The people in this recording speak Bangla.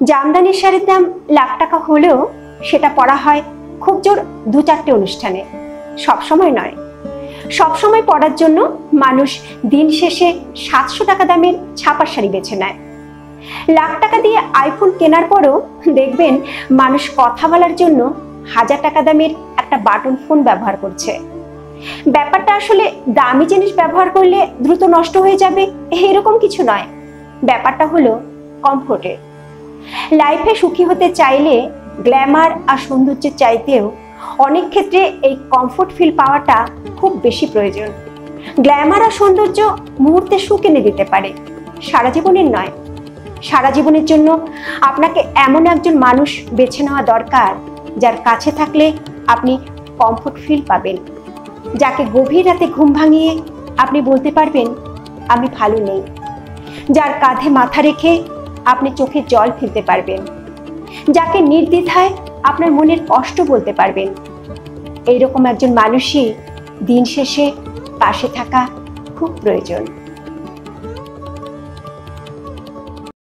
জামদানি শাড়ির দাম লাখ টাকা হলেও সেটা পরা হয় খুব জোর 2-4টে অনুষ্ঠানে, সবসময় নয়। সবসময় পরার জন্য মানুষ দিন শেষে 700 টাকা দামের ছাপার শাড়ি বেছে নেয়। লাখ টাকা দিয়ে আইফোন কেনার পরও দেখবেন মানুষ কথা বলার জন্য 1000 টাকা দামের একটা বাটন ফোন ব্যবহার করছে। ব্যাপারটা আসলে দামি জিনিস ব্যবহার করলে দ্রুত নষ্ট হয়ে যাবে এরকম কিছু নয়, ব্যাপারটা হলো কমফোর্টের। লাইফে সুখী হতে চাইলে গ্ল্যামার আর সৌন্দর্যের চাইতেও অনেক ক্ষেত্রে এই কমফোর্ট ফিল পাওয়াটা খুব বেশি প্রয়োজন। গ্ল্যামার আর সৌন্দর্য মুহূর্তে সুখ এনে দিতে পারে, সারা জীবনের নয়। সারা জীবনের জন্য আপনাকে এমন একজন মানুষ বেছে নেওয়া দরকার যার কাছে থাকলে আপনি কমফোর্ট ফিল পাবেন, যাকে গভীর রাতে ঘুম ভাঙিয়ে আপনি বলতে পারবেন আমি ভালো নেই, যার কাঁধে মাথা রেখে আপনি চোখে জল ফেলতে পারবেন, যাকে নির্দ্বিধায় আপনার মনের কষ্ট বলতে পারবেন। এইরকম একজন মানুষই দিন শেষে পাশে থাকা খুব প্রয়োজন।